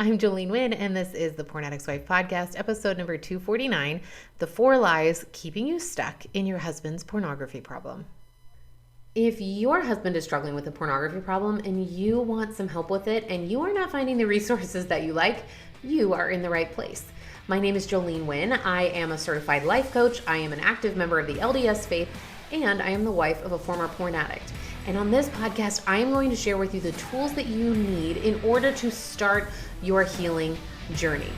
I'm Jolene Wynn, and this is the Porn Addict's Wife podcast, episode number 249, The 4 Lies Keeping You Stuck in Your Husband's Pornography Problem. If your husband is struggling with a pornography problem and you want some help with it and you are not finding the resources that you like, you are in the right place. My name is Jolene Wynn. I am a certified life coach. I am an active member of the LDS faith, and I am the wife of a former porn addict. And on this podcast, I am going to share with you the tools that you need in order to start your healing journey.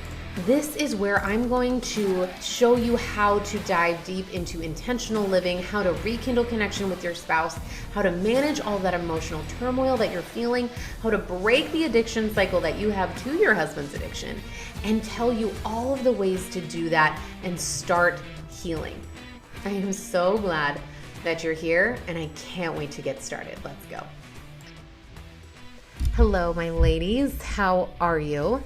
This is where I'm going to show you how to dive deep into intentional living, how to rekindle connection with your spouse, how to manage all that emotional turmoil that you're feeling, how to break the addiction cycle that you have to your husband's addiction, and tell you all of the ways to do that and start healing. I am so glad that you're here, and I can't wait to get started. Let's go. Hello, my ladies. How are you?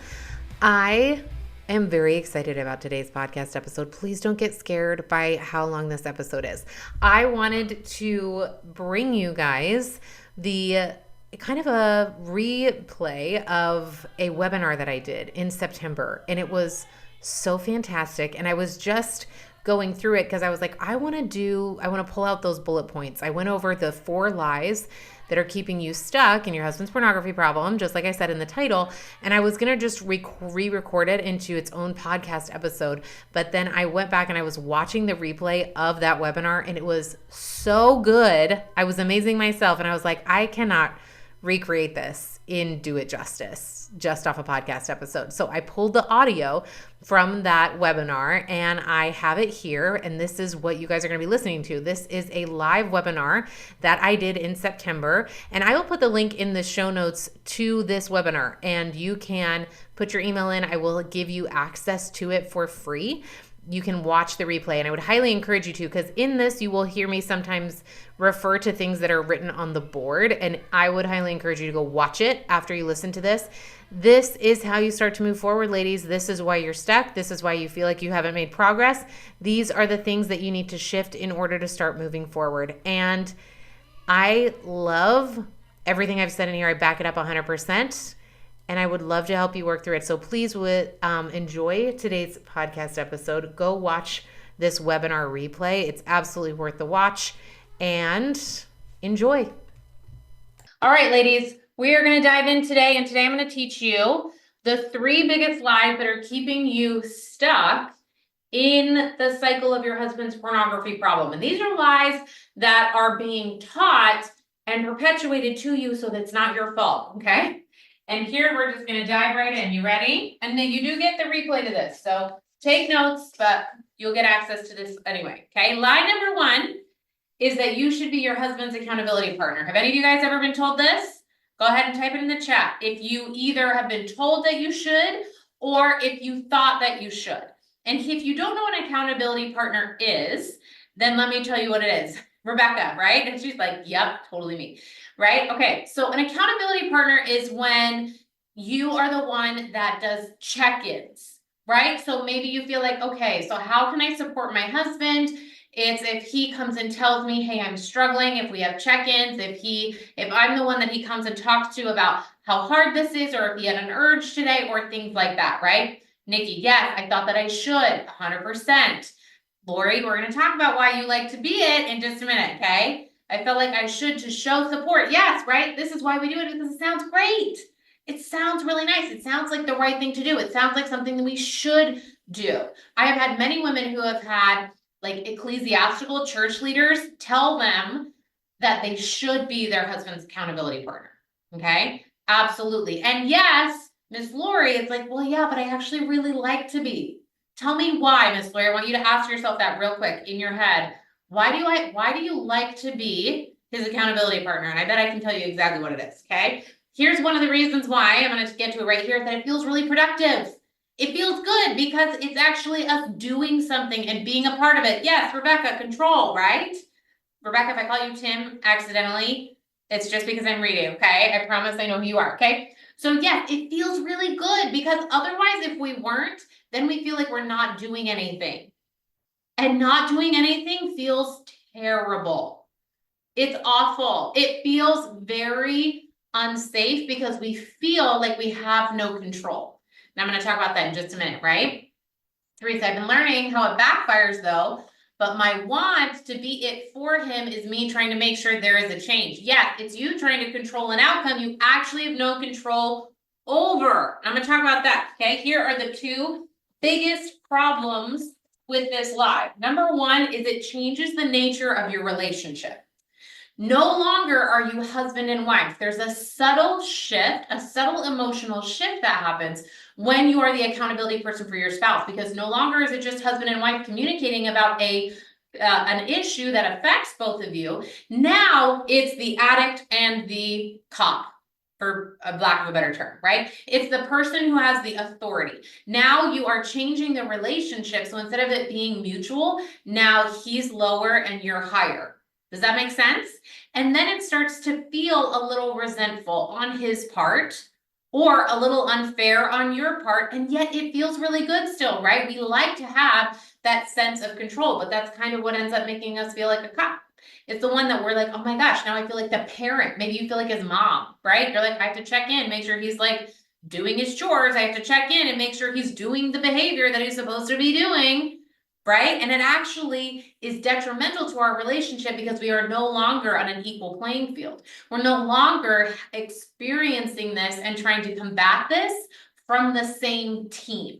I am very excited about today's podcast episode. Please don't get scared by how long this episode is. I wanted to bring you guys the kind of a replay of a webinar that I did in September, and it was so fantastic. And I was just going through it because I was like, I want to pull out those bullet points. I went over the 4 lies that are keeping you stuck in your husband's pornography problem, just like I said in the title. And I was going to just re-record it into its own podcast episode. But then I went back and I was watching the replay of that webinar, and it was so good. I was amazing myself. And I was like, I cannot recreate this in do it justice just off a podcast episode. So I pulled the audio from that webinar and I have it here, and this is what you guys are going to be listening to. This is a live webinar that I did in September, and I will put the link in the show notes to this webinar, and you can put your email in. I will give you access to it for free. You can watch the replay, and I would highly encourage you to, because in this you will hear me sometimes refer to things that are written on the board, and I would highly encourage you to go watch it after you listen to this. This is how you start to move forward, ladies. This is why you're stuck. This is why you feel like you haven't made progress. These are the things that you need to shift in order to start moving forward. And I love everything I've said in here. I back it up 100%. And I would love to help you work through it. So please enjoy today's podcast episode. Go watch this webinar replay. It's absolutely worth the watch, and enjoy. All right, ladies, we are going to dive in today. And today I'm going to teach you the 3 biggest lies that are keeping you stuck in the cycle of your husband's pornography problem. And these are lies that are being taught and perpetuated to you so that it's not your fault, okay? And here we're just going to dive right in. You ready? And then you do get the replay to this. So take notes, but you'll get access to this anyway. Okay. Lie number 1 is that you should be your husband's accountability partner. Have any of you guys ever been told this? Go ahead and type it in the chat if you either have been told that you should or if you thought that you should. And if you don't know what an accountability partner is, then let me tell you what it is. Rebecca, right? And she's like, yep, totally me. Right? Okay. So an accountability partner is when you are the one that does check-ins, right? So maybe you feel like, okay, so how can I support my husband? It's if he comes and tells me, hey, I'm struggling, if we have check-ins, if I'm the one that he comes and talks to about how hard this is, or if he had an urge today, or things like that, right? Nikki, yes, I thought that I should, 100%. Lori, we're going to talk about why you like to be it in just a minute, okay? I felt like I should to show support. Yes, right? This is why we do it, because it sounds great. It sounds really nice. It sounds like the right thing to do. It sounds like something that we should do. I have had many women who have had like ecclesiastical church leaders tell them that they should be their husband's accountability partner. Okay? Absolutely. And yes, Miss Lori, it's like, well, yeah, but I actually really like to be. Tell me why, Miss Lori. I want you to ask yourself that real quick in your head. Why do you like to be his accountability partner? And I bet I can tell you exactly what it is, okay? Here's one of the reasons why, I'm going to get to it right here, that it feels really productive. It feels good because it's actually us doing something and being a part of it. Yes, Rebecca, control, right? Rebecca, if I call you Tim accidentally, it's just because I'm reading, okay? I promise I know who you are, okay? So yes, it feels really good because otherwise if we weren't, then we feel like we're not doing anything. And not doing anything feels terrible. It's awful. It feels very unsafe because we feel like we have no control. And I'm going to talk about that in just a minute, right? Teresa, I've been learning how it backfires though, but my want to be it for him is me trying to make sure there is a change. Yes, it's you trying to control an outcome you actually have no control over. I'm going to talk about that, okay? Here are the two biggest problems with this lie. Number one is it changes the nature of your relationship. No longer are you husband and wife. There's a subtle shift, a subtle emotional shift that happens when you are the accountability person for your spouse, because no longer is it just husband and wife communicating about an issue that affects both of you. Now it's the addict and the cop, for a lack of a better term, right? It's the person who has the authority. Now you are changing the relationship. So instead of it being mutual, now he's lower and you're higher. Does that make sense? And then it starts to feel a little resentful on his part or a little unfair on your part. And yet it feels really good still, right? We like to have that sense of control, but that's kind of what ends up making us feel like a cop. It's the one that we're like, oh my gosh, now I feel like the parent. Maybe you feel like his mom, right? You're like, I have to check in, make sure he's like doing his chores. I have to check in and make sure he's doing the behavior that he's supposed to be doing. Right? And it actually is detrimental to our relationship because we are no longer on an equal playing field. We're no longer experiencing this and trying to combat this from the same team.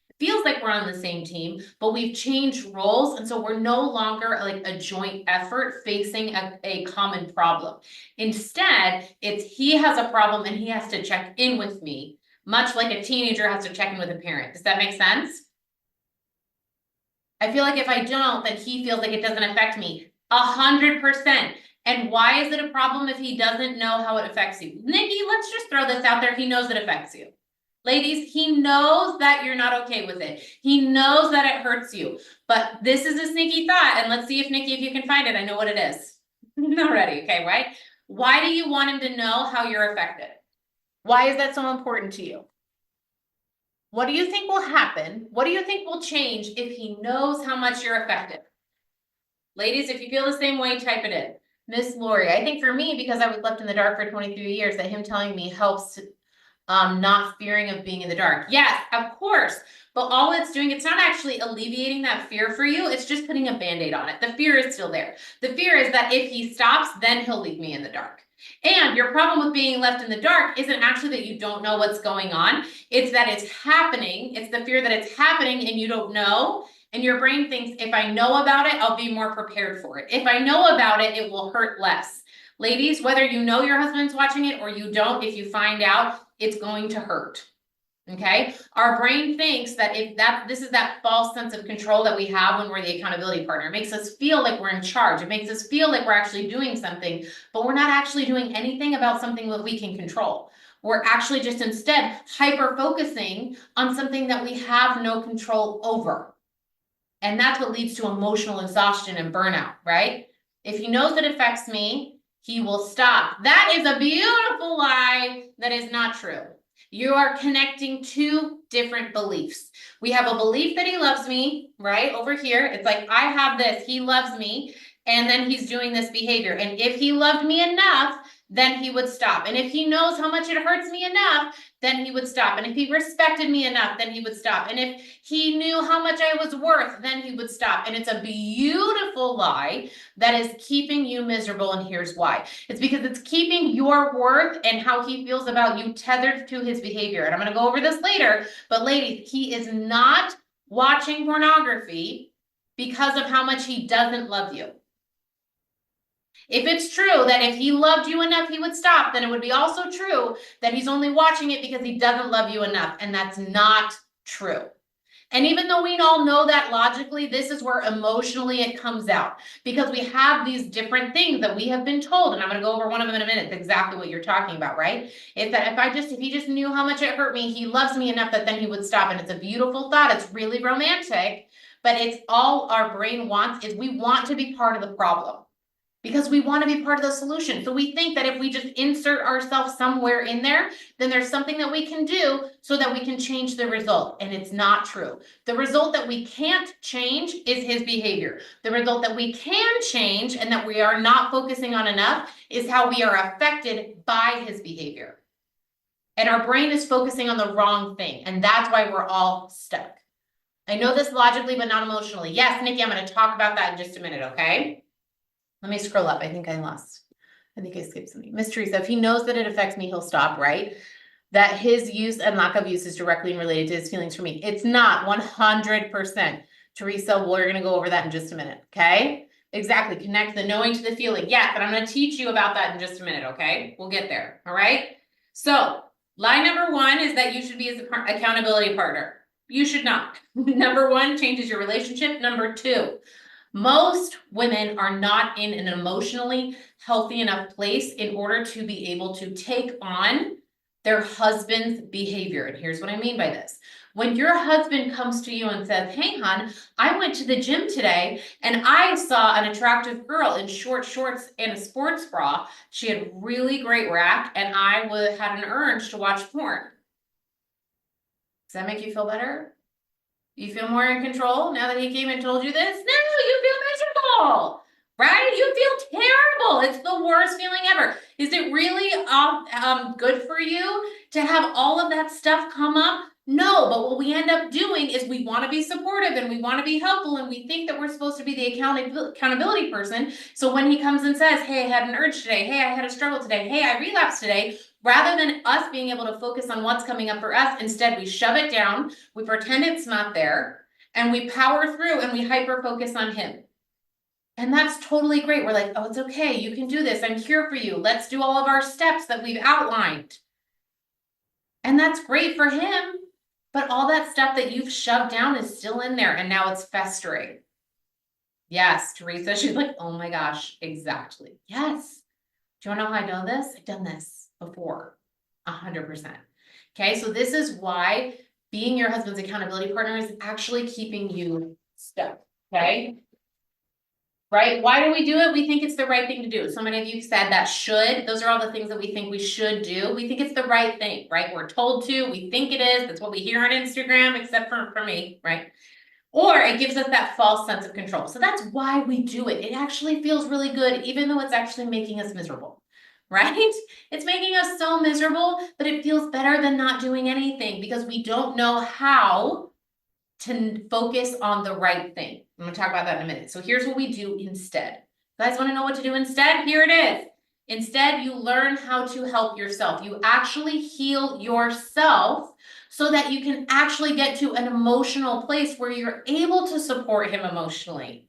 It feels like we're on the same team, but we've changed roles. And so we're no longer like a joint effort facing a common problem. Instead, it's he has a problem and he has to check in with me, much like a teenager has to check in with a parent. Does that make sense? I feel like if I don't, then he feels like it doesn't affect me. 100%. And why is it a problem if he doesn't know how it affects you? Nikki, let's just throw this out there. He knows it affects you. Ladies, he knows that you're not okay with it. He knows that it hurts you. But this is a sneaky thought. And let's see if Nikki, if you can find it. I know what it is. Not ready. Okay, right? Why do you want him to know how you're affected? Why is that so important to you? What do you think will happen? What do you think will change if he knows how much you're affected? Ladies, if you feel the same way, type it in. Miss Lori, I think for me, because I was left in the dark for 23 years, that him telling me helps not fearing of being in the dark. Yes, of course. But all it's doing, it's not actually alleviating that fear for you. It's just putting a Band-Aid on it. The fear is still there. The fear is that if he stops, then he'll leave me in the dark. And your problem with being left in the dark isn't actually that you don't know what's going on. It's that it's happening. It's the fear that it's happening and you don't know. And your brain thinks, if I know about it, I'll be more prepared for it. If I know about it, it will hurt less. Ladies, whether you know your husband's watching it or you don't, if you find out, it's going to hurt. Okay? Our brain thinks that this is that false sense of control that we have when we're the accountability partner. It makes us feel like we're in charge. It makes us feel like we're actually doing something, but we're not actually doing anything about something that we can control. We're actually just instead hyper-focusing on something that we have no control over. And that's what leads to emotional exhaustion and burnout, right? If he knows that it affects me, he will stop. That is a beautiful lie that is not true. You are connecting two different beliefs. We have a belief that he loves me, right? Over here, it's like, I have this, he loves me, and then he's doing this behavior. And if he loved me enough, then he would stop. And if he knows how much it hurts me enough, then he would stop. And if he respected me enough, then he would stop. And if he knew how much I was worth, then he would stop. And it's a beautiful lie that is keeping you miserable. And here's why. It's because it's keeping your worth and how he feels about you tethered to his behavior. And I'm going to go over this later, but ladies, he is not watching pornography because of how much he doesn't love you. If it's true that if he loved you enough, he would stop, then it would be also true that he's only watching it because he doesn't love you enough. And that's not true. And even though we all know that logically, this is where emotionally it comes out, because we have these different things that we have been told. And I'm going to go over one of them in a minute. It's exactly what you're talking about, right? It's that if he just knew how much it hurt me, he loves me enough that then he would stop. And it's a beautiful thought. It's really romantic, but it's all our brain wants is we want to be part of the problem. Because we want to be part of the solution. So we think that if we just insert ourselves somewhere in there, then there's something that we can do so that we can change the result. And it's not true. The result that we can't change is his behavior. The result that we can change and that we are not focusing on enough is how we are affected by his behavior. And our brain is focusing on the wrong thing. And that's why we're all stuck. I know this logically, but not emotionally. Yes, Nikki, I'm going to talk about that in just a minute, okay? Let me scroll up. I think I skipped something. Miss Teresa, if he knows that it affects me, he'll stop, right? That his use and lack of use is directly related to his feelings for me. It's not 100%. Teresa, we're going to go over that in just a minute, okay? Exactly. Connect the knowing to the feeling. Yeah, but I'm going to teach you about that in just a minute, okay? We'll get there, all right? So, line number 1 is that you should be his accountability partner. You should not. Number 1 changes your relationship. Number 2, most women are not in an emotionally healthy enough place in order to be able to take on their husband's behavior. And here's what I mean by this. When your husband comes to you and says, hey, hon, I went to the gym today and I saw an attractive girl in short shorts and a sports bra. She had really great rack and I had an urge to watch porn. Does that make you feel better? You feel more in control now that he came and told you this? No, you feel miserable, right? You feel terrible. It's the worst feeling ever. Is it really good for you to have all of that stuff come up? No, but what we end up doing is we want to be supportive and we want to be helpful and we think that we're supposed to be the accountability person. So when he comes and says, hey, I had an urge today. Hey, I had a struggle today. Hey, I relapsed today. Rather than us being able to focus on what's coming up for us, instead we shove it down, we pretend it's not there, and we power through and we hyper focus on him. And that's totally great. We're like, oh, it's okay. You can do this. I'm here for you. Let's do all of our steps that we've outlined. And that's great for him. But all that stuff that you've shoved down is still in there. And now it's festering. Yes, Teresa, she's like, oh my gosh, exactly. Yes. Do you want to know how I know this? I've done this before. 100%. Okay, so this is why being your husband's accountability partner is actually keeping you stuck. Okay. Right? Why do we do it? We think it's the right thing to do. So many of you said that should. Those are all the things that we think we should do. We think it's the right thing, right? We're told to. We think it is. That's what we hear on Instagram, except for me, right? Or it gives us that false sense of control. So that's why we do it. It actually feels really good, even though it's actually making us miserable, right? It's making us so miserable, but it feels better than not doing anything because we don't know how to focus on the right thing. I'm going to talk about that in a minute. So here's what we do instead. You guys want to know what to do instead? Here it is. Instead, you learn how to help yourself. You actually heal yourself so that you can actually get to an emotional place where you're able to support him emotionally.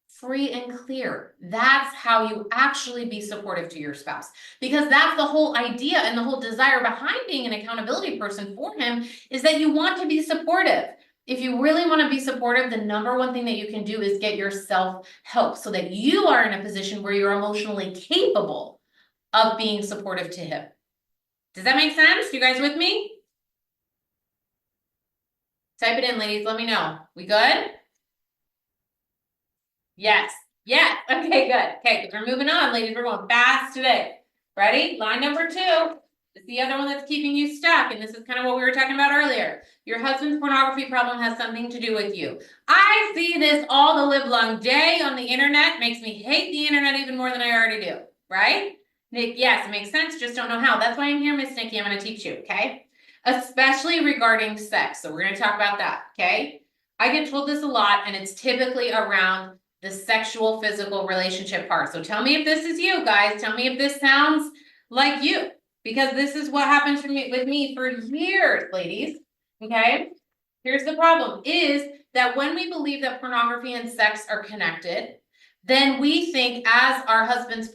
Free and clear. That's how you actually be supportive to your spouse. Because that's the whole idea and the whole desire behind being an accountability person for him is that you want to be supportive. If you really want to be supportive, the number one thing that you can do is get yourself help so that you are in a position where you're emotionally capable of being supportive to him. Does that make sense? You guys with me? Type it in, ladies. Let me know. We good? Yes. Yes. Okay, good. Okay, we're moving on, ladies. We're going fast today. Ready? Line number 2. It's the other one that's keeping you stuck, and this is kind of what we were talking about earlier. Your husband's pornography problem has something to do with you. I see this all the live long day on the internet. Makes me hate the internet even more than I already do, right? Nick, yes, it makes sense. Just don't know how. That's why I'm here, Miss Nikki. I'm going to teach you, okay? Especially regarding sex. So we're going to talk about that, okay? I get told this a lot, and it's typically around the sexual physical relationship part. So tell me if this is you, guys. Tell me if this sounds like you. Because this is what happens with me for years, ladies, okay? Here's the problem, is that when we believe that pornography and sex are connected, then we think as our husband's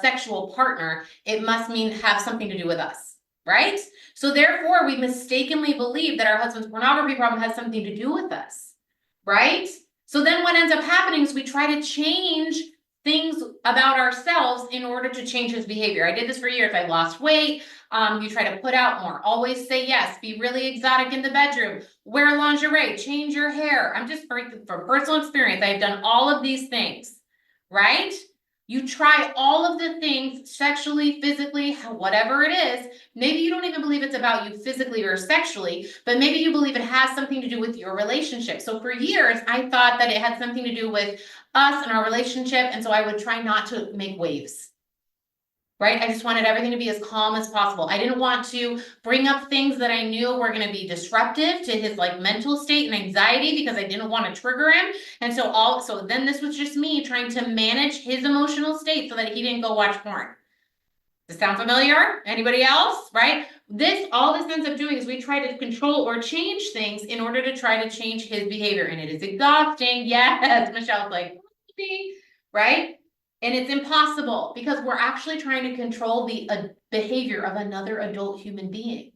sexual partner, it must have something to do with us, right? So therefore, we mistakenly believe that our husband's pornography problem has something to do with us, right? So then what ends up happening is we try to change things about ourselves in order to change his behavior. I did this for years. I lost weight. You try to put out more. Always say yes. Be really exotic in the bedroom. Wear lingerie. Change your hair. I'm just for personal experience. I've done all of these things, right? You try all of the things sexually, physically, whatever it is. Maybe you don't even believe it's about you physically or sexually, but maybe you believe it has something to do with your relationship. So for years, I thought that it had something to do with us and our relationship, and so I would try not to make waves. right? I just wanted everything to be as calm as possible. I didn't want to bring up things that I knew were going to be disruptive to his like mental state and anxiety because I didn't want to trigger him. And so then this was just me trying to manage his emotional state so that he didn't go watch porn. Does this sound familiar? Anybody else? Right? All this ends up doing is we try to control or change things in order to try to change his behavior. And it is exhausting. Yes, Michelle's like, right? And it's impossible because we're actually trying to control the behavior of another adult human being.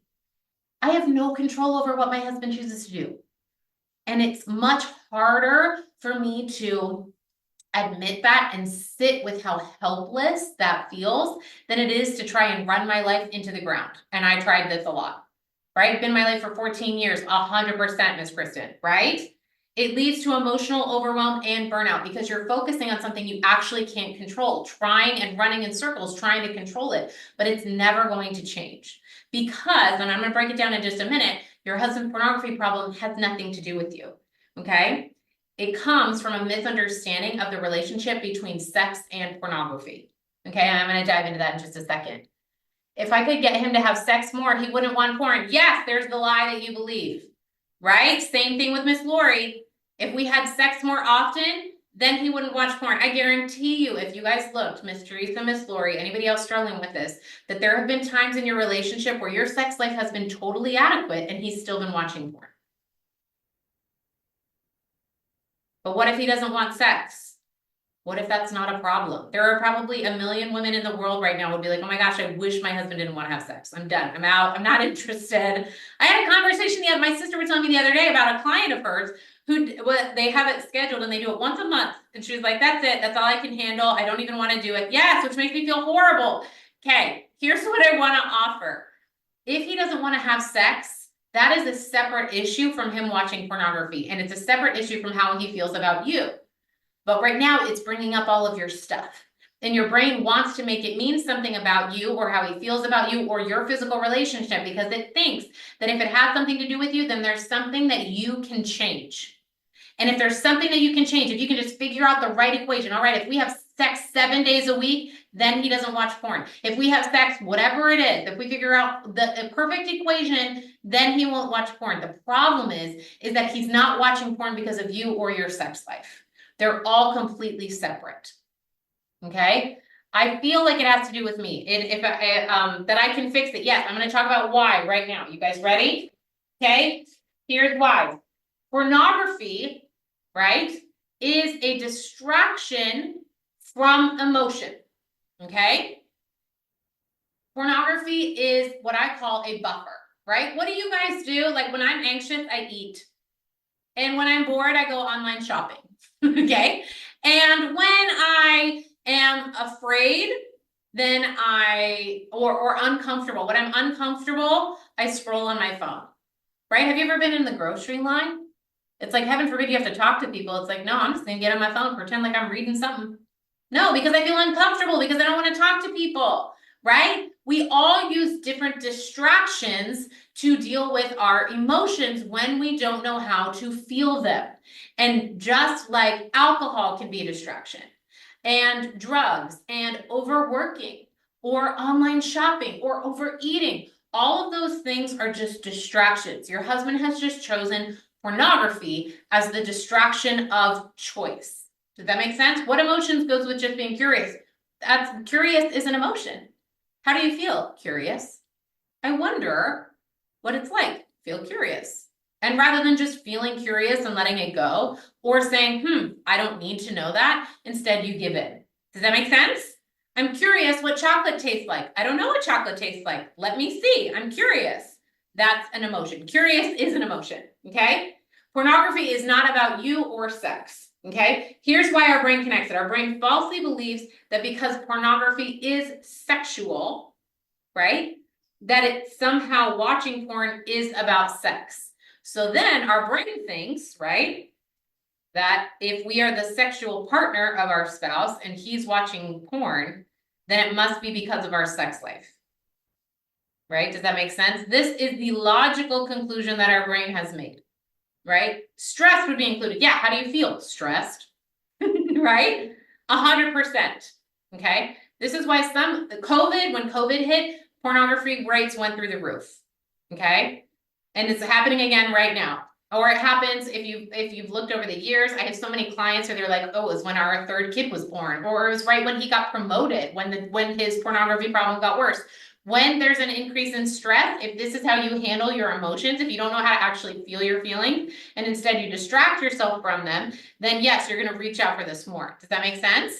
I have no control over what my husband chooses to do. And it's much harder for me to admit that and sit with how helpless that feels than it is to try and run my life into the ground. And I tried this a lot, right? Been in my life for 14 years, 100%, Miss Kristen, right? It leads to emotional overwhelm and burnout because you're focusing on something you actually can't control, trying and running in circles, trying to control it, but it's never going to change. Because, and I'm going to break it down in just a minute, your husband's pornography problem has nothing to do with you, okay? It comes from a misunderstanding of the relationship between sex and pornography. Okay, and I'm going to dive into that in just a second. If I could get him to have sex more, he wouldn't want porn. Yes, there's the lie that you believe, right? Same thing with Miss Lori. If we had sex more often, then he wouldn't watch porn. I guarantee you, if you guys looked, Miss Teresa, Miss Lori, anybody else struggling with this, that there have been times in your relationship where your sex life has been totally adequate and he's still been watching porn. But what if he doesn't want sex? What if that's not a problem? There are probably a million women in the world right now would be like, oh my gosh, I wish my husband didn't want to have sex. I'm done. I'm out. I'm not interested. I had a conversation my sister was telling me the other day about a client of hers who they have it scheduled and they do it once a month. And she was like, that's it. That's all I can handle. I don't even want to do it. Yes, which makes me feel horrible. Okay, here's what I want to offer. If he doesn't want to have sex, that is a separate issue from him watching pornography. And it's a separate issue from how he feels about you. But right now it's bringing up all of your stuff. And your brain wants to make it mean something about you or how he feels about you or your physical relationship because it thinks that if it has something to do with you, then there's something that you can change. And if there's something that you can change, if you can just figure out the right equation, all right, if we have sex 7 days a week, then he doesn't watch porn. If we have sex, whatever it is, if we figure out the perfect equation, then he won't watch porn. The problem is that he's not watching porn because of you or your sex life. They're all completely separate. Okay? I feel like it has to do with me. That I can fix it. Yes, I'm going to talk about why right now. You guys ready? Okay? Here's why. Pornography, right, is a distraction from emotion. Okay? Pornography is what I call a buffer, right? What do you guys do? Like when I'm anxious, I eat. And when I'm bored, I go online shopping. Okay? And when I am afraid, then or uncomfortable. When I'm uncomfortable, I scroll on my phone. Right? Have you ever been in the grocery line? It's like, heaven forbid you have to talk to people. It's like, no, I'm just gonna get on my phone, pretend like I'm reading something. No, because I feel uncomfortable because I don't want to talk to people, right? We all use different distractions to deal with our emotions when we don't know how to feel them. And just like alcohol can be a distraction, and drugs, and overworking, or online shopping, or overeating, all of those things are just distractions. Your husband has just chosen pornography as the distraction of choice. Does that make sense? What emotions goes with just being curious? Curious is an emotion. How do you feel? Curious. I wonder what it's like. Feel curious. And rather than just feeling curious and letting it go, or saying, I don't need to know that, instead you give in. Does that make sense? I'm curious what chocolate tastes like. I don't know what chocolate tastes like. Let me see. I'm curious. That's an emotion. Curious is an emotion, okay? Pornography is not about you or sex. Okay, here's why our brain connects it. Our brain falsely believes that because pornography is sexual, right, that it somehow watching porn is about sex. So then our brain thinks, right, that if we are the sexual partner of our spouse and he's watching porn, then it must be because of our sex life. Right? Does that make sense? This is the logical conclusion that our brain has made. Right? Stress would be included. Yeah, how do you feel? Stressed, right? 100%. Okay? This is why when COVID hit, pornography rates went through the roof. Okay? And it's happening again right now. Or it happens if you've looked over the years. I have so many clients where they're like, oh, it was when our third kid was born, or it was right when he got promoted, when his pornography problem got worse. When there's an increase in stress, if this is how you handle your emotions, if you don't know how to actually feel your feelings, and instead you distract yourself from them, then yes, you're gonna reach out for this more. Does that make sense?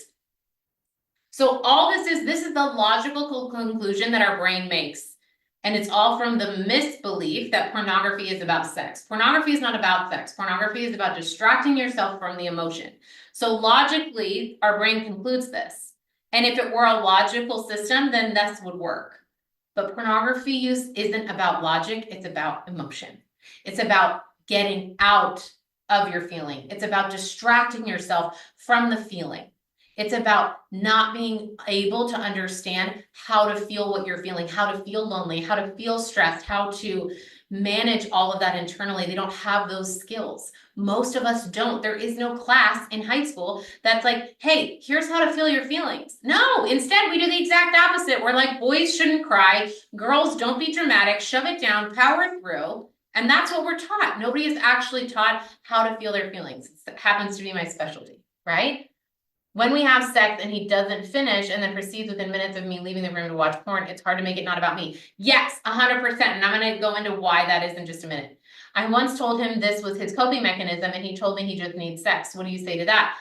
So all this is the logical conclusion that our brain makes. And it's all from the misbelief that pornography is about sex. Pornography is not about sex. Pornography is about distracting yourself from the emotion. So logically, our brain concludes this. And if it were a logical system, then this would work. But pornography use isn't about logic, it's about emotion. It's about getting out of your feeling. It's about distracting yourself from the feeling. It's about not being able to understand how to feel what you're feeling, how to feel lonely, how to feel stressed, how to manage all of that internally. They don't have those skills. Most of us don't. There is no class in high school that's like, hey, here's how to feel your feelings. No, instead we do the exact opposite. We're like, boys shouldn't cry, girls don't be dramatic, shove it down, power through. And that's what we're taught. Nobody is actually taught how to feel their feelings. It happens to be my specialty, right? When we have sex and he doesn't finish and then proceeds within minutes of me leaving the room to watch porn, it's hard to make it not about me. Yes, 100%. And I'm going to go into why that is in just a minute. I once told him this was his coping mechanism and he told me he just needs sex. What do you say to that?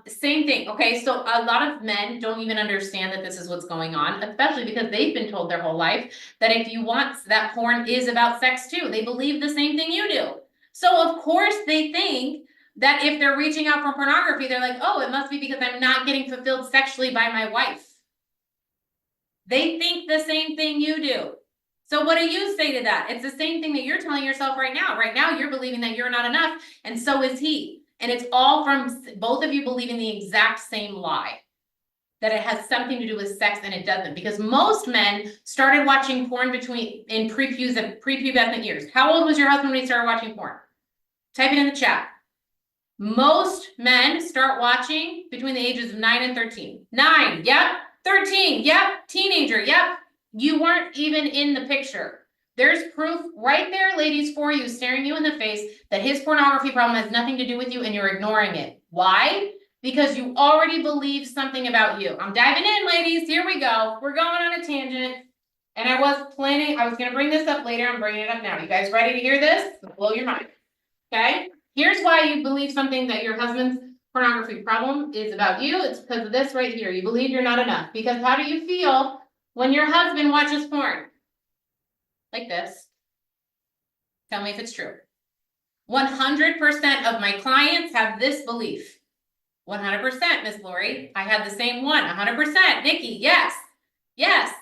Same thing. Okay, so a lot of men don't even understand that this is what's going on, especially because they've been told their whole life that if you want, that porn is about sex too. They believe the same thing you do. So of course they think that if they're reaching out for pornography, they're like, oh, it must be because I'm not getting fulfilled sexually by my wife. They think the same thing you do. So what do you say to that? It's the same thing that you're telling yourself right now. Right now, you're believing that you're not enough, and so is he. And it's all from both of you believing the exact same lie, that it has something to do with sex, and it doesn't. Because most men started watching porn in prepubescent years. How old was your husband when he started watching porn? Type it in the chat. Most men start watching between the ages of 9 and 13. 9, yep. 13, yep. Teenager, yep. You weren't even in the picture. There's proof right there, ladies, for you, staring you in the face, that his pornography problem has nothing to do with you and you're ignoring it. Why? Because you already believe something about you. I'm diving in, ladies. Here we go. We're going on a tangent. And I was going to bring this up later. I'm bringing it up now. You guys ready to hear this? It'll blow your mind. Okay? Here's why you believe something that your husband's pornography problem is about you. It's because of this right here. You believe you're not enough. Because how do you feel when your husband watches porn? Like this. Tell me if it's true. 100% of my clients have this belief. 100%, Miss Lori. I had the same one. 100%. Nikki, yes. Yes.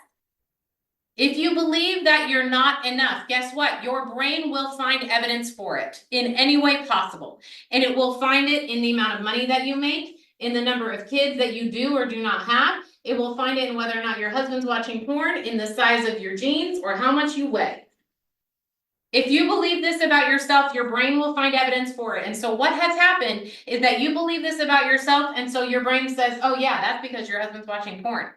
If you believe that you're not enough, guess what? Your brain will find evidence for it in any way possible. And it will find it in the amount of money that you make, in the number of kids that you do or do not have. It will find it in whether or not your husband's watching porn, in the size of your jeans, or how much you weigh. If you believe this about yourself, your brain will find evidence for it. And so what has happened is that you believe this about yourself, and so your brain says, oh yeah, that's because your husband's watching porn.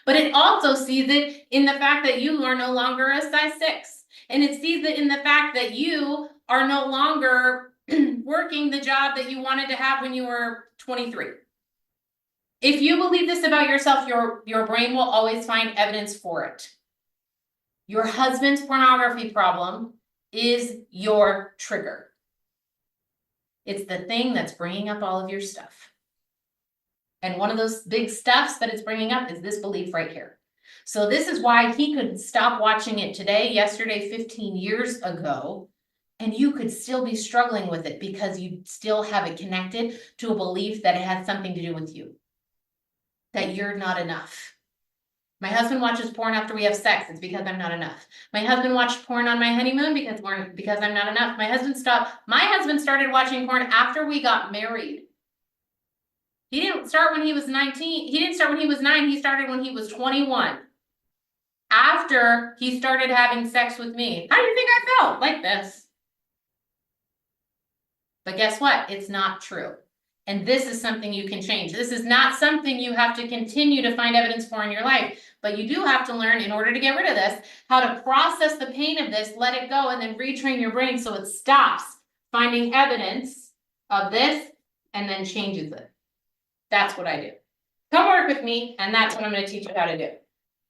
But it also sees it in the fact that you are no longer a size 6. And it sees it in the fact that you are no longer working the job that you wanted to have when you were 23. If you believe this about yourself, your brain will always find evidence for it. Your husband's pornography problem is your trigger. It's the thing that's bringing up all of your stuff. And one of those big stuffs that it's bringing up is this belief right here. So this is why he could stop watching it today, yesterday, 15 years ago, and you could still be struggling with it because you still have it connected to a belief that it has something to do with you, that you're not enough. My husband watches porn after we have sex. It's because I'm not enough. My husband watched porn on my honeymoon because I'm not enough. My husband started watching porn after we got married. He didn't start when he was 19. He didn't start when he was 9. He started when he was 21. After he started having sex with me. How do you think I felt? Like this. But guess what? It's not true. And this is something you can change. This is not something you have to continue to find evidence for in your life, but you do have to learn, in order to get rid of this, how to process the pain of this, let it go, and then retrain your brain so it stops finding evidence of this and then changes it. That's what I do. Come work with me, and that's what I'm going to teach you how to do.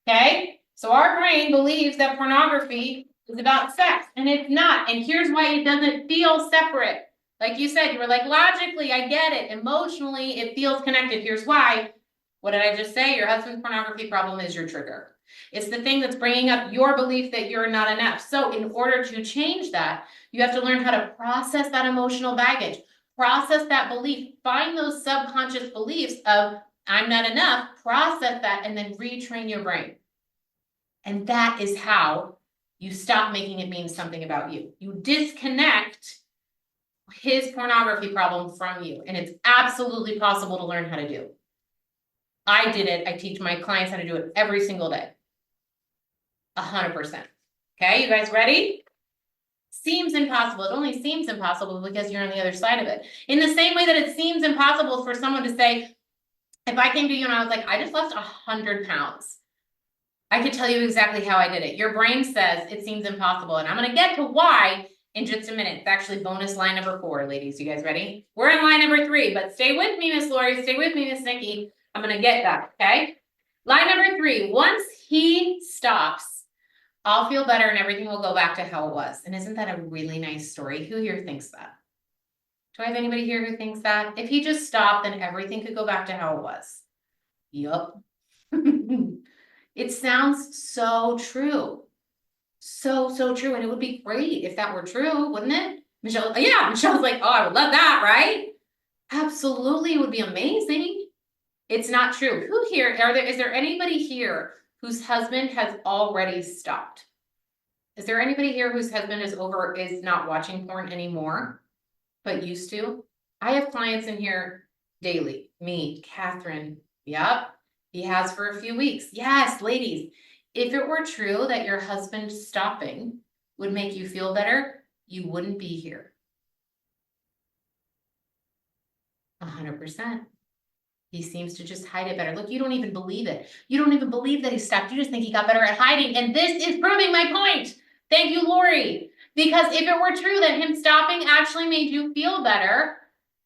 Okay? So our brain believes that pornography is about sex, and it's not. And here's why it doesn't feel separate. Like you said, you were like, logically, I get it. Emotionally, it feels connected. Here's why. What did I just say? Your husband's pornography problem is your trigger. It's the thing that's bringing up your belief that you're not enough. So in order to change that, you have to learn how to process that emotional baggage, process that belief, find those subconscious beliefs of I'm not enough, process that, and then retrain your brain. And that is how you stop making it mean something about you. You disconnect his pornography problem from you, and it's absolutely possible to learn how to do. I did it. I teach my clients how to do it every single day. 100%. Okay, you guys ready? Seems impossible. It only seems impossible because you're on the other side of it. In the same way that it seems impossible for someone to say, if I came to you and I was like, I just lost 100 pounds. I could tell you exactly how I did it. Your brain says it seems impossible, and I'm going to get to why in just a minute. It's actually bonus line number 4, ladies. You guys ready? We're in line number 3, but stay with me, Miss Lori. Stay with me, Miss Nikki. I'm going to get that, okay? Line number 3, once he stops, I'll feel better and everything will go back to how it was. And isn't that a really nice story? Who here thinks that? Do I have anybody here who thinks that? If he just stopped, then everything could go back to how it was. Yup. It sounds so true. So true. And it would be great if that were true, wouldn't it? Michelle, yeah, Michelle's like, oh, I would love that, right? Absolutely, it would be amazing. It's not true. Who here, is there anybody here whose husband has already stopped? Is there anybody here whose husband is not watching porn anymore, but used to? I have clients in here daily. Me, Catherine. Yep. He has for a few weeks. Yes, ladies. If it were true that your husband stopping would make you feel better, you wouldn't be here. 100%. He seems to just hide it better. Look, you don't even believe it. You don't even believe that he stopped. You just think he got better at hiding. And this is proving my point. Thank you, Lori. Because if it were true that him stopping actually made you feel better,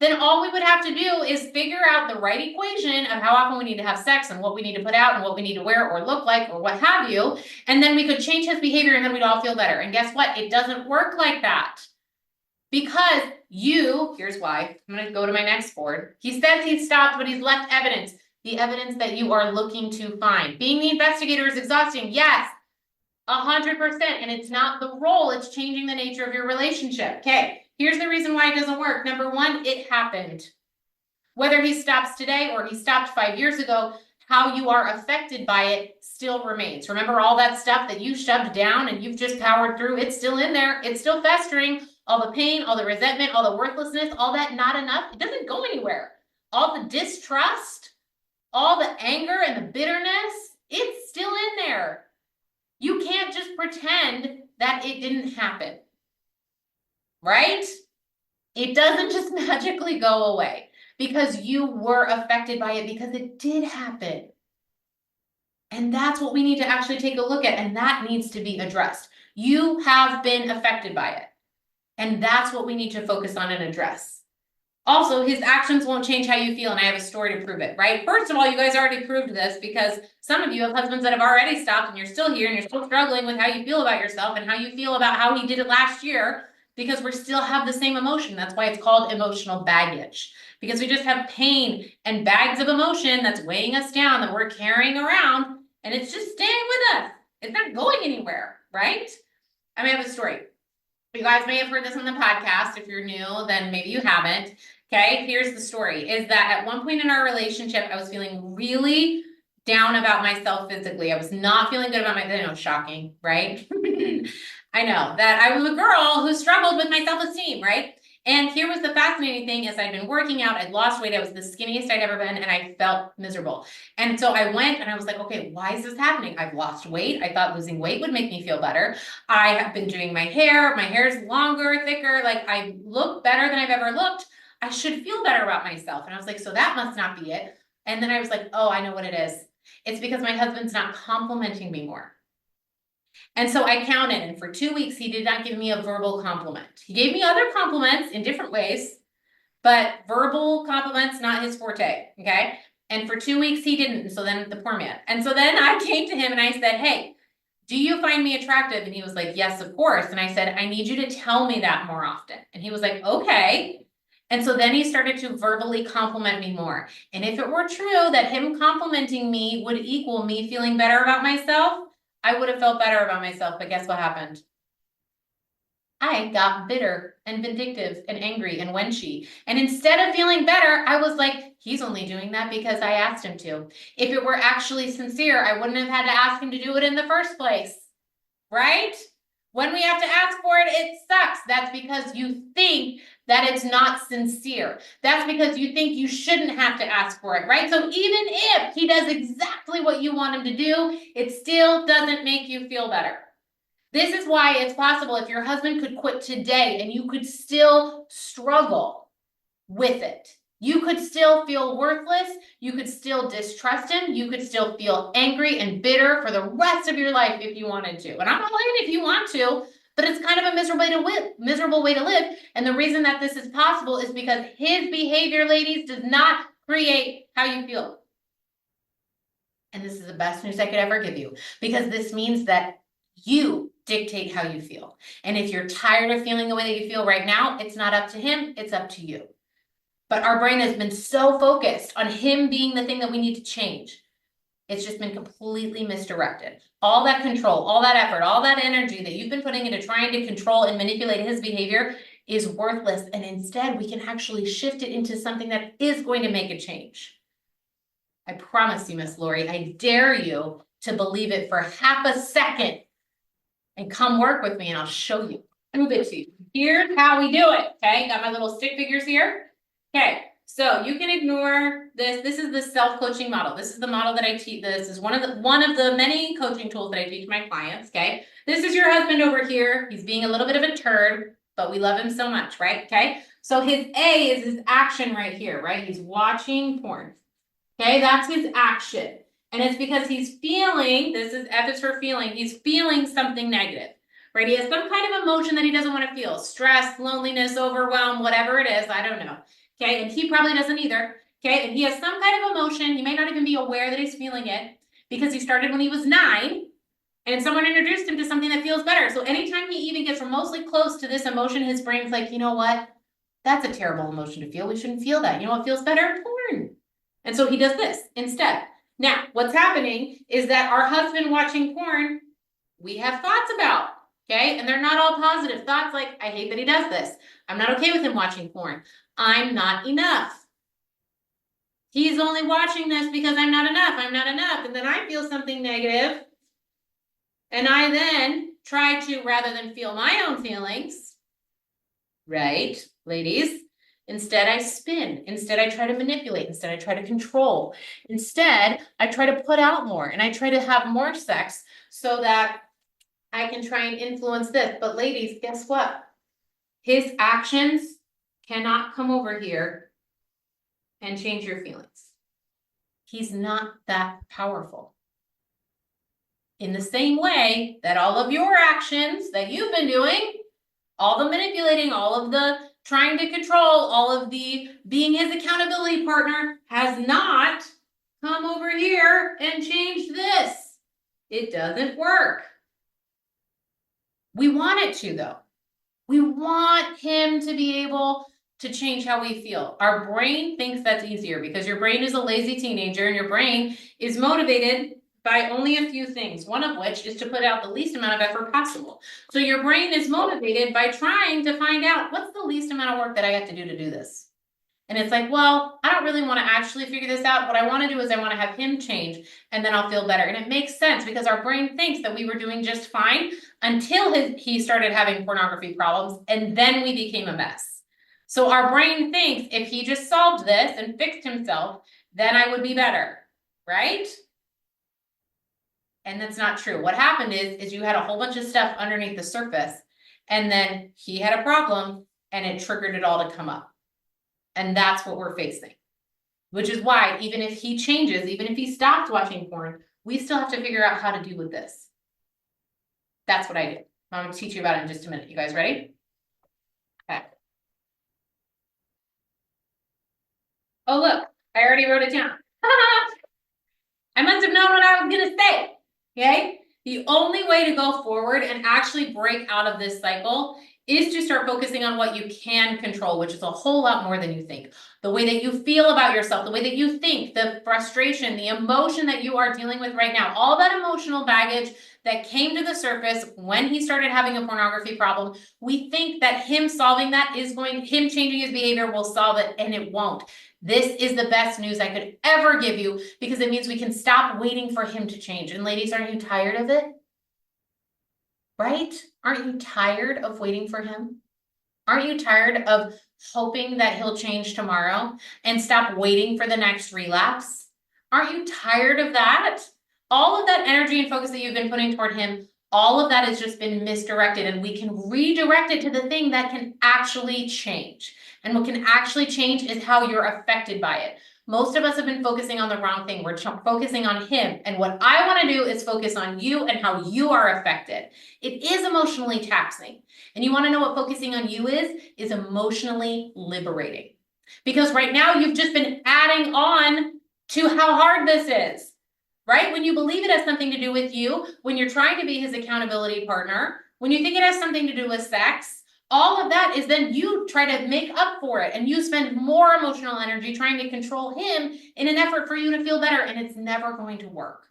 then all we would have to do is figure out the right equation of how often we need to have sex and what we need to put out and what we need to wear or look like or what have you. And then we could change his behavior and then we'd all feel better. And guess what? It doesn't work like that. Because here's why. I'm going to go to my next board. He says he stopped, but he's left evidence. The evidence that you are looking to find. Being the investigator is exhausting. Yes, 100%. And it's not the role. It's changing the nature of your relationship. Okay. Here's the reason why it doesn't work. Number 1, it happened. Whether he stops today or he stopped 5 years ago, how you are affected by it still remains. Remember all that stuff that you shoved down and you've just powered through? It's still in there. It's still festering. All the pain, all the resentment, all the worthlessness, all that not enough, it doesn't go anywhere. All the distrust, all the anger and the bitterness, it's still in there. You can't just pretend that it didn't happen. Right? It doesn't just magically go away because you were affected by it, because it did happen. And that's what we need to actually take a look at, and that needs to be addressed. You have been affected by it. And that's what we need to focus on and address. Also, his actions won't change how you feel, and I have a story to prove it, right? First of all, you guys already proved this because some of you have husbands that have already stopped and you're still here and you're still struggling with how you feel about yourself and how you feel about how he did it last year, because we still have the same emotion. That's why it's called emotional baggage, because we just have pain and bags of emotion that's weighing us down that we're carrying around, and it's just staying with us. It's not going anywhere, right? I have a story. You guys may have heard this on the podcast. If you're new, then maybe you haven't. Okay, here's the story, is that at one point in our relationship, I was feeling really down about myself physically. I was not feeling good about myself. Shocking, right? I know that I was a girl who struggled with my self-esteem, right? And here was the fascinating thing is I'd been working out, I'd lost weight, I was the skinniest I'd ever been, and I felt miserable. And so I went and I was like, okay, why is this happening? I've lost weight. I thought losing weight would make me feel better. I have been doing my hair is longer, thicker, like I look better than I've ever looked. I should feel better about myself. And I was like, so that must not be it. And then I was like, oh, I know what it is. It's because my husband's not complimenting me more. And so I counted, and for 2 weeks, he did not give me a verbal compliment. He gave me other compliments in different ways, but verbal compliments, not his forte, okay? And for 2 weeks, he didn't, and so then the poor man. And so then I came to him and I said, hey, do you find me attractive? And he was like, yes, of course. And I said, I need you to tell me that more often. And he was like, okay. And so then he started to verbally compliment me more. And if it were true that him complimenting me would equal me feeling better about myself, I would have felt better about myself. But guess what happened? I got bitter and vindictive and angry and wenchy. And instead of feeling better, I was like, he's only doing that because I asked him to. If it were actually sincere, I wouldn't have had to ask him to do it in the first place. Right? When we have to ask for it, it sucks. That's because you think that it's not sincere. That's because you think you shouldn't have to ask for it, right? So even if he does exactly what you want him to do, it still doesn't make you feel better. This is why it's possible if your husband could quit today and you could still struggle with it. You could still feel worthless. You could still distrust him. You could still feel angry and bitter for the rest of your life if you wanted to. And I'm all in if you want to, but it's kind of a miserable way to live. And the reason that this is possible is because his behavior, ladies, does not create how you feel. And this is the best news I could ever give you, because this means that you dictate how you feel. And if you're tired of feeling the way that you feel right now, it's not up to him, it's up to you. But our brain has been so focused on him being the thing that we need to change. It's just been completely misdirected. All that control, all that effort, all that energy that you've been putting into trying to control and manipulate his behavior is worthless. And instead, we can actually shift it into something that is going to make a change. I promise you, Miss Lori, I dare you to believe it for half a second and come work with me and I'll show you. Move it to you. Here's how we do it, okay? Got my little stick figures here. Okay, so you can ignore this. This is the self-coaching model. This is the model that I teach. This is one of the many coaching tools that I teach my clients, okay? This is your husband over here. He's being a little bit of a turd, but we love him so much, right? Okay, so his A is his action right here, right? He's watching porn. Okay, that's his action. And it's because he's feeling, this is F is for feeling, he's feeling something negative, right? He has some kind of emotion that he doesn't want to feel. Stress, loneliness, overwhelm, whatever it is, I don't know. Okay, and he probably doesn't either. Okay, and he has some kind of emotion. He may not even be aware that he's feeling it because he started when he was 9 and someone introduced him to something that feels better. So anytime he even gets remotely close to this emotion, his brain's like, you know what? That's a terrible emotion to feel. We shouldn't feel that. You know what feels better? Porn. And so he does this instead. Now, what's happening is that our husband watching porn, we have thoughts about, okay? And they're not all positive thoughts like, I hate that he does this. I'm not okay with him watching porn. I'm not enough. He's only watching this because I'm not enough. I'm not enough. And then I feel something negative. And I then try to, rather than feel my own feelings, right, ladies? Instead, I spin. Instead, I try to manipulate. Instead, I try to control. Instead, I try to put out more and I try to have more sex so that I can try and influence this. But ladies, guess what? His actions cannot come over here and change your feelings. He's not that powerful. In the same way that all of your actions that you've been doing, all the manipulating, all of the trying to control, all of the being his accountability partner has not come over here and changed this. It doesn't work. We want it to, though. We want him to be able to change how we feel. Our brain thinks that's easier because your brain is a lazy teenager and your brain is motivated by only a few things, one of which is to put out the least amount of effort possible. So your brain is motivated by trying to find out what's the least amount of work that I have to do this. And it's like, well, I don't really want to actually figure this out. What I want to do is I want to have him change and then I'll feel better. And it makes sense because our brain thinks that we were doing just fine until he started having pornography problems and then we became a mess. So our brain thinks if he just solved this and fixed himself, then I would be better, right? And that's not true. What happened is you had a whole bunch of stuff underneath the surface and then he had a problem and it triggered it all to come up. And that's what we're facing. Which is why, even if he changes, even if he stopped watching porn, we still have to figure out how to deal with this. That's what I do. I'm going to teach you about it in just a minute. You guys ready? Okay. Oh, look, I already wrote it down. I must have known what I was going to say. Okay. The only way to go forward and actually break out of this cycle is to start focusing on what you can control, which is a whole lot more than you think. The way that you feel about yourself, the way that you think, the frustration, the emotion that you are dealing with right now, all that emotional baggage that came to the surface when he started having a pornography problem, we think that him solving that is him changing his behavior will solve it, and it won't. This is the best news I could ever give you, because it means we can stop waiting for him to change. And ladies, aren't you tired of it? Right? Aren't you tired of waiting for him? Aren't you tired of hoping that he'll change tomorrow and stop waiting for the next relapse? Aren't you tired of that? All of that energy and focus that you've been putting toward him, all of that has just been misdirected, and we can redirect it to the thing that can actually change. And what can actually change is how you're affected by it. Most of us have been focusing on the wrong thing. We're focusing on him. And what I want to do is focus on you and how you are affected. It is emotionally taxing. And you want to know what focusing on you is emotionally liberating. Because right now you've just been adding on to how hard this is, right? When you believe it has something to do with you, when you're trying to be his accountability partner, when you think it has something to do with sex, all of that is then you try to make up for it, and you spend more emotional energy trying to control him in an effort for you to feel better, and it's never going to work.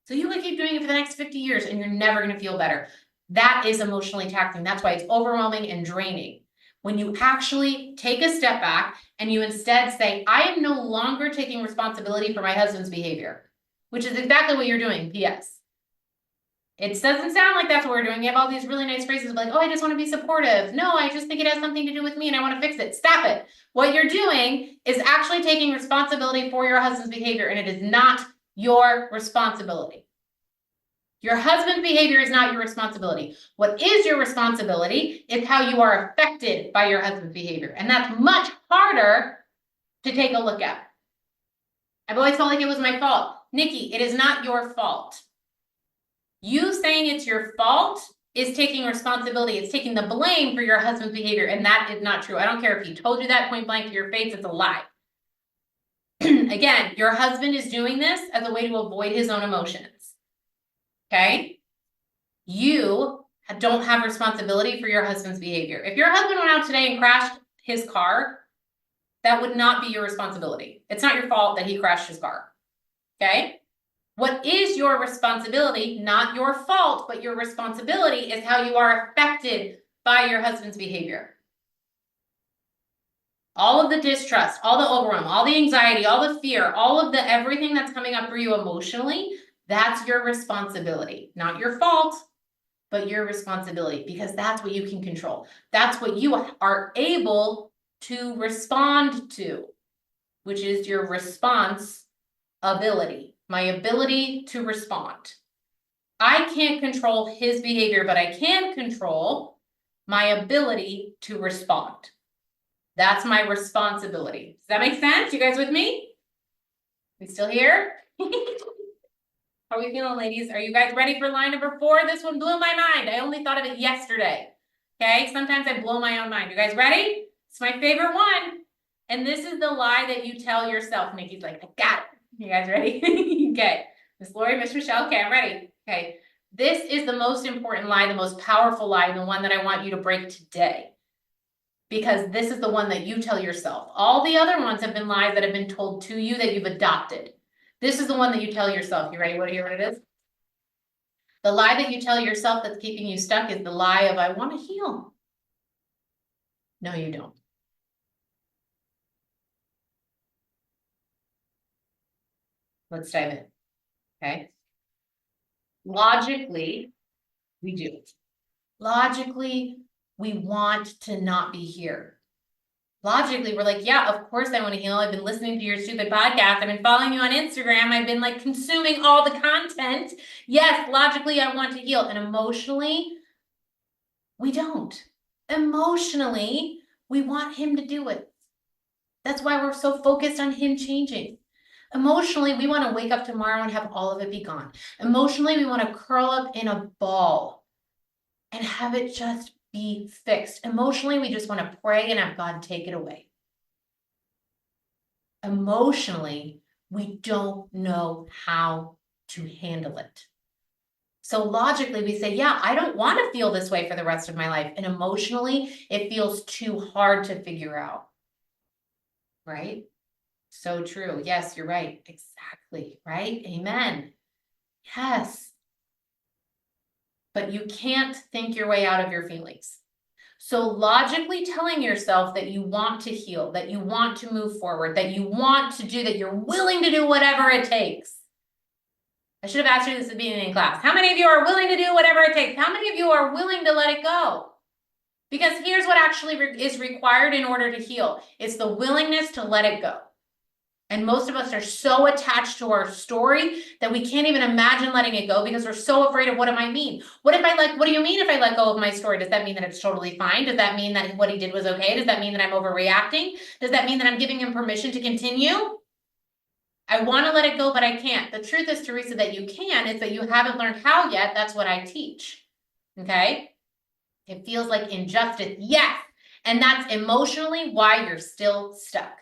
So you can keep doing it for the next 50 years and you're never going to feel better. That is emotionally taxing. That's why it's overwhelming and draining. When you actually take a step back and you instead say, I am no longer taking responsibility for my husband's behavior, which is exactly what you're doing, P.S. It doesn't sound like that's what we're doing. You have all these really nice phrases like, oh, I just want to be supportive. No, I just think it has something to do with me and I want to fix it. Stop it. What you're doing is actually taking responsibility for your husband's behavior, and it is not your responsibility. Your husband's behavior is not your responsibility. What is your responsibility is how you are affected by your husband's behavior. And that's much harder to take a look at. I've always felt like it was my fault. Nikki, it is not your fault. You saying it's your fault is taking responsibility. It's taking the blame for your husband's behavior, and that is not true. I don't care if he told you that point blank to your face, it's a lie. Again, your husband is doing this as a way to avoid his own emotions. Okay? You don't have responsibility for your husband's behavior. If your husband went out today and crashed his car, that would not be your responsibility. It's not your fault that he crashed his car. Okay? What is your responsibility, not your fault, but your responsibility is how you are affected by your husband's behavior. All of the distrust, all the overwhelm, all the anxiety, all the fear, all of the everything that's coming up for you emotionally, that's your responsibility, not your fault, but your responsibility, because that's what you can control. That's what you are able to respond to, which is your response ability. My ability to respond. I can't control his behavior, but I can control my ability to respond. That's my responsibility. Does that make sense? You guys with me? We still here? How are we feeling, ladies? Are you guys ready for line number 4? This one blew my mind. I only thought of it yesterday. Okay, sometimes I blow my own mind. You guys ready? It's my favorite one. And this is the lie that you tell yourself. Nikki's like, I got it. You guys ready? Okay. Miss Lori, Miss Michelle. Okay, I'm ready. Okay. This is the most important lie, the most powerful lie, the one that I want you to break today. Because this is the one that you tell yourself. All the other ones have been lies that have been told to you that you've adopted. This is the one that you tell yourself. You ready to hear what it is? The lie that you tell yourself that's keeping you stuck is the lie of, I want to heal. No, you don't. Let's dive in. Okay. Logically, we do. Logically, we want to not be here. Logically, we're like, yeah, of course I want to heal. I've been listening to your stupid podcast. I've been following you on Instagram. I've been like consuming all the content. Yes, logically, I want to heal. And emotionally, we don't. Emotionally, we want him to do it. That's why we're so focused on him changing. Emotionally, we want to wake up tomorrow and have all of it be gone. Emotionally, we want to curl up in a ball and have it just be fixed. Emotionally, we just want to pray and have God take it away. Emotionally, we don't know how to handle it. So logically, we say, yeah, I don't want to feel this way for the rest of my life. And emotionally, it feels too hard to figure out. Right? So true. Yes, you're right. Exactly. Right? Amen. Yes. But you can't think your way out of your feelings. So logically telling yourself that you want to heal, that you want to move forward, that you want to do, that you're willing to do whatever it takes. I should have asked you this at the beginning of class. How many of you are willing to do whatever it takes? How many of you are willing to let it go? Because here's what actually is required in order to heal. It's the willingness to let it go. And most of us are so attached to our story that we can't even imagine letting it go because we're so afraid of what it might mean. What do you mean if I let go of my story? Does that mean that it's totally fine? Does that mean that what he did was okay? Does that mean that I'm overreacting? Does that mean that I'm giving him permission to continue? I want to let it go, but I can't. The truth is, Teresa, that you can. It's that you haven't learned how yet. That's what I teach. Okay? It feels like injustice. Yes. And that's emotionally why you're still stuck.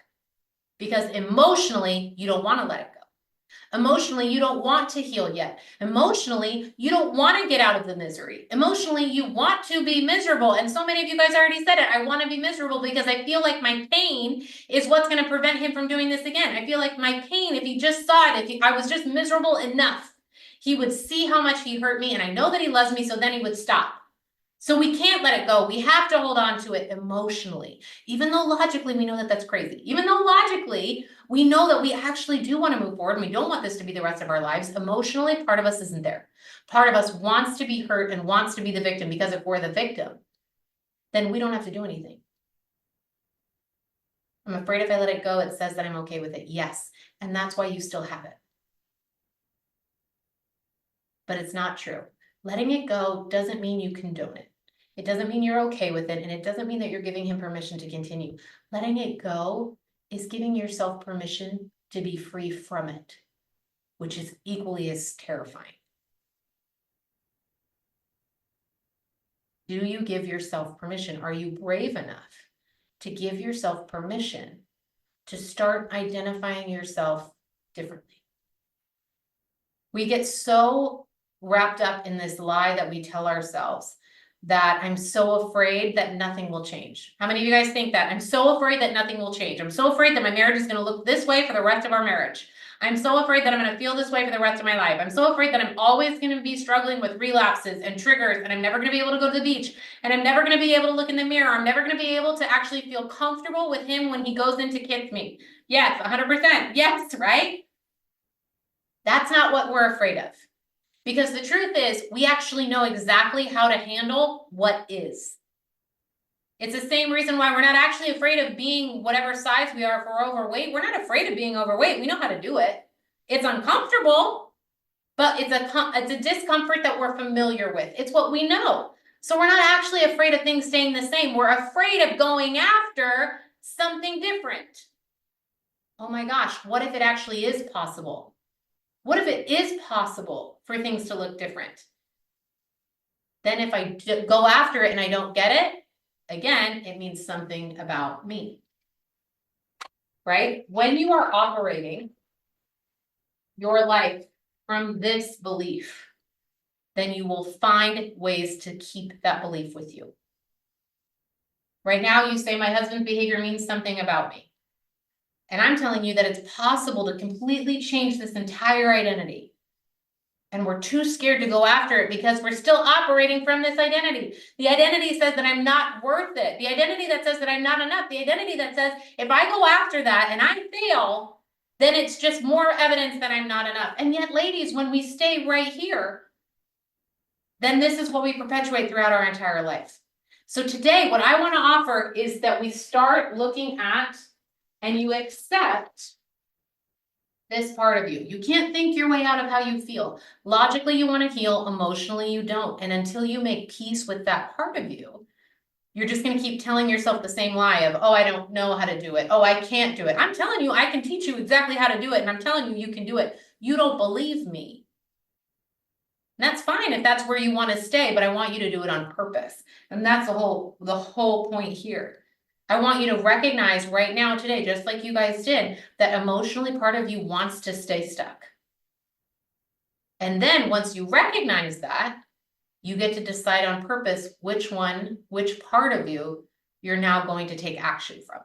Because emotionally, you don't want to let it go. Emotionally, you don't want to heal yet. Emotionally, you don't want to get out of the misery. Emotionally, you want to be miserable. And so many of you guys already said it. I want to be miserable because I feel like my pain is what's going to prevent him from doing this again. I feel like my pain, if he just saw it, I was just miserable enough, he would see how much he hurt me. And I know that he loves me, so then he would stop. So we can't let it go. We have to hold on to it emotionally, even though logically we know that that's crazy. Even though logically we know that we actually do want to move forward and we don't want this to be the rest of our lives, emotionally, part of us isn't there. Part of us wants to be hurt and wants to be the victim, because if we're the victim, then we don't have to do anything. I'm afraid if I let it go, it says that I'm okay with it. Yes. And that's why you still have it. But it's not true. Letting it go doesn't mean you condone it. It doesn't mean you're okay with it, and it doesn't mean that you're giving him permission to continue. Letting it go is giving yourself permission to be free from it, which is equally as terrifying. Do you give yourself permission? Are you brave enough to give yourself permission to start identifying yourself differently? We get so wrapped up in this lie that we tell ourselves that I'm so afraid that nothing will change. How many of you guys think that? I'm so afraid that nothing will change. I'm so afraid that my marriage is going to look this way for the rest of our marriage. I'm so afraid that I'm going to feel this way for the rest of my life. I'm so afraid that I'm always going to be struggling with relapses and triggers, and I'm never going to be able to go to the beach, and I'm never going to be able to look in the mirror. I'm never going to be able to actually feel comfortable with him when he goes in to kiss me. Yes, 100%. Yes, right? That's not what we're afraid of. Because the truth is, we actually know exactly how to handle what is. It's the same reason why we're not actually afraid of being whatever size we are if we're overweight. We're not afraid of being overweight. We know how to do it. It's uncomfortable, but it's a discomfort that we're familiar with. It's what we know. So we're not actually afraid of things staying the same. We're afraid of going after something different. Oh my gosh, what if it actually is possible? What if it is possible for things to look different? Then if I go after it and I don't get it, again, it means something about me. Right? When you are operating your life from this belief, then you will find ways to keep that belief with you. Right now, you say my husband's behavior means something about me. And I'm telling you that it's possible to completely change this entire identity. And we're too scared to go after it because we're still operating from this identity. The identity says that I'm not worth it. The identity that says that I'm not enough. The identity that says if I go after that and I fail, then it's just more evidence that I'm not enough. And yet, ladies, when we stay right here, then this is what we perpetuate throughout our entire life. So today, what I want to offer is that we start looking at and you accept this part of you. You can't think your way out of how you feel. Logically, you want to heal. Emotionally, you don't. And until you make peace with that part of you, You're just going to keep telling yourself the same lie of, oh, I don't know how to do it. Oh, I can't do it. I'm telling you, I can teach you exactly how to do it. And I'm telling you, you can do it. You don't believe me. And that's fine if that's where you want to stay, but I want you to do it on purpose. And that's the whole point here. I want you to recognize right now today, just like you guys did, that emotionally part of you wants to stay stuck. And then once you recognize that, you get to decide on purpose which part of you you're now going to take action from.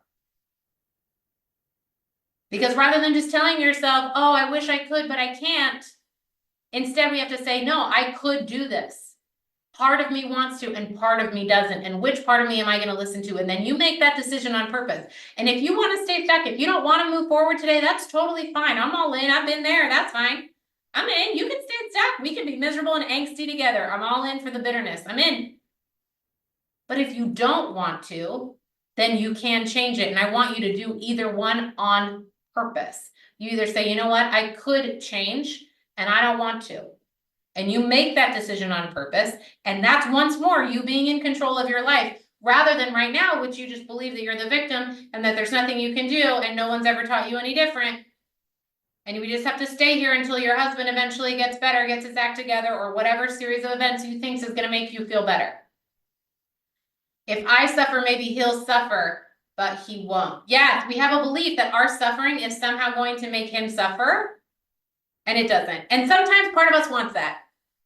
Because rather than just telling yourself, oh, I wish I could, but I can't, instead we have to say, no, I could do this. Part of me wants to, and part of me doesn't. And which part of me am I going to listen to? And then you make that decision on purpose. And if you want to stay stuck, if you don't want to move forward today, that's totally fine. I'm all in. I've been there. That's fine. I'm in. You can stay stuck. We can be miserable and angsty together. I'm all in for the bitterness. I'm in. But if you don't want to, then you can change it. And I want you to do either one on purpose. You either say, you know what, I could change and I don't want to. And you make that decision on purpose. And that's once more you being in control of your life rather than right now, which you just believe that you're the victim and that there's nothing you can do and no one's ever taught you any different. And we just have to stay here until your husband eventually gets better, gets his act together, or whatever series of events you think is going to make you feel better. If I suffer, maybe he'll suffer, but he won't. Yes, we have a belief that our suffering is somehow going to make him suffer, and it doesn't. And sometimes part of us wants that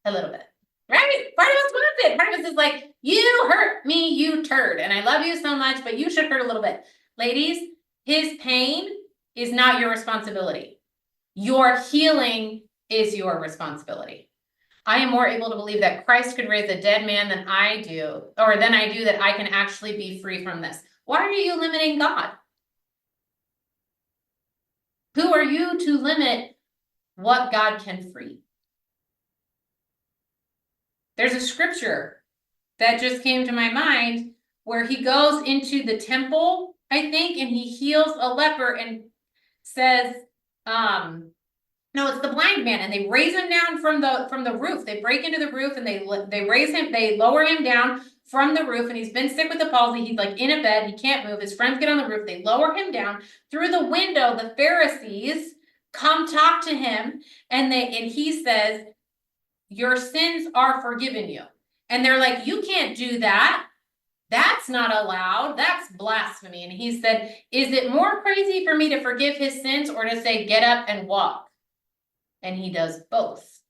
a little bit, right? Part of us wants it. Part of us is like, you hurt me, you turd, and I love you so much, but you should hurt a little bit. Ladies, his pain is not your responsibility. Your healing is your responsibility. I am more able to believe that Christ could raise a dead man than I do, or than I do that I can actually be free from this. Why are you limiting God? Who are you to limit what God can free? There's a scripture that just came to my mind where he goes into the temple, I think, and he heals a leper and says, no, it's the blind man, and they raise him down from the roof. They break into the roof and they raise him, they lower him down from the roof, and he's been sick with the palsy. He's like in a bed, he can't move. His friends get on the roof, they lower him down. Through the window, the Pharisees come talk to him, and he says, your sins are forgiven you. And they're like, you can't do that. That's not allowed. That's blasphemy. And he said, is it more crazy for me to forgive his sins or to say, get up and walk? And he does both.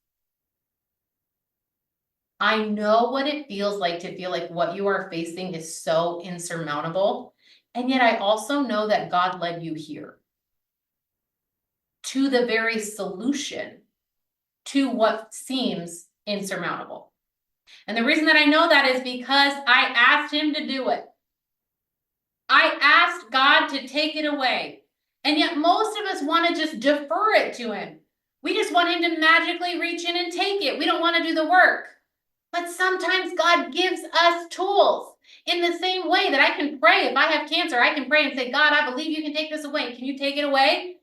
I know what it feels like to feel like what you are facing is so insurmountable. And yet I also know that God led you here to the very solution to what seems insurmountable. And the reason that I know that is because I asked him to do it. I asked God to take it away. And yet most of us want to just defer it to him. We just want him to magically reach in and take it. We don't want to do the work. But sometimes God gives us tools. In the same way that I can pray, if I have cancer, I can pray and say, God, I believe you can take this away. Can you take it away?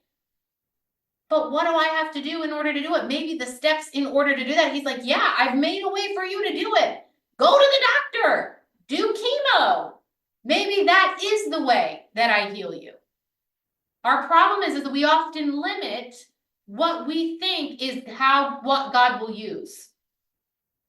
But what do I have to do in order to do it? Maybe the steps in order to do that. He's like, yeah, I've made a way for you to do it. Go to the doctor. Do chemo. Maybe that is the way that I heal you. Our problem is that we often limit what we think is what God will use.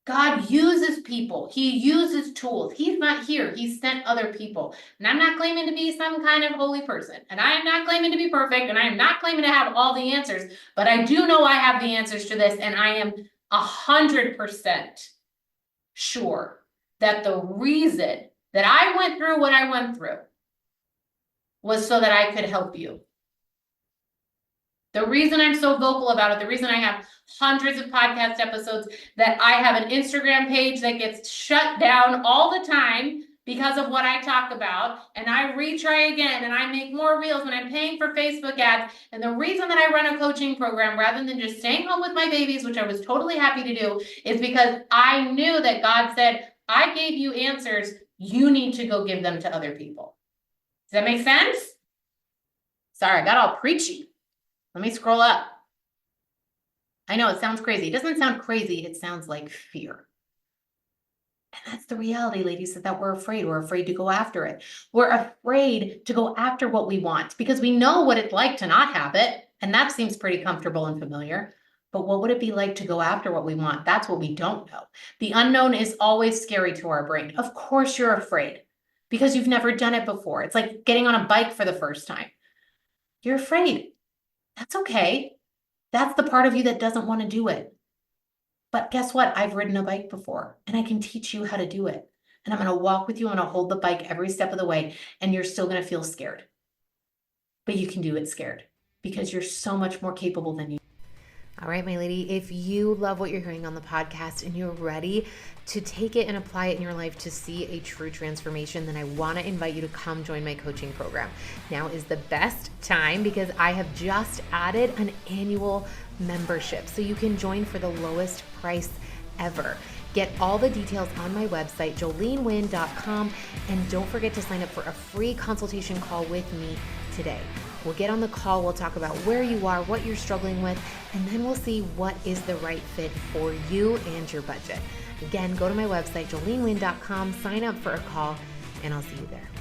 God uses people. He uses tools. He's not here. He's sent other people. And I'm not claiming to be some kind of holy person. And I am not claiming to be perfect. And I am not claiming to have all the answers. But I do know I have the answers to this. And I am 100% sure that the reason that I went through what I went through was so that I could help you. The reason I'm so vocal about it, the reason I have hundreds of podcast episodes, that I have an Instagram page that gets shut down all the time because of what I talk about, and I retry again, and I make more reels, and I'm paying for Facebook ads, and the reason that I run a coaching program rather than just staying home with my babies, which I was totally happy to do, is because I knew that God said, I gave you answers, you need to go give them to other people. Does that make sense? Sorry, I got all preachy. Let me scroll up. I know it sounds crazy. It doesn't sound crazy. It sounds like fear. And that's the reality, ladies, that we're afraid. We're afraid to go after it. We're afraid to go after what we want because we know what it's like to not have it. And that seems pretty comfortable and familiar. But what would it be like to go after what we want? That's what we don't know. The unknown is always scary to our brain. Of course, you're afraid because you've never done it before. It's like getting on a bike for the first time. You're afraid. That's okay. That's the part of you that doesn't want to do it. But guess what? I've ridden a bike before and I can teach you how to do it. And I'm going to walk with you. I'm going to hold the bike every step of the way. And you're still going to feel scared. But you can do it scared because you're so much more capable than you. All right, my lady, if you love what you're hearing on the podcast and you're ready to take it and apply it in your life to see a true transformation, then I want to invite you to come join my coaching program. Now is the best time because I have just added an annual membership so you can join for the lowest price ever. Get all the details on my website, joleneWynn.com, and don't forget to sign up for a free consultation call with me today. We'll get on the call, we'll talk about where you are, what you're struggling with, and then we'll see what is the right fit for you and your budget. Again, go to my website, joleneWynn.com, sign up for a call, and I'll see you there.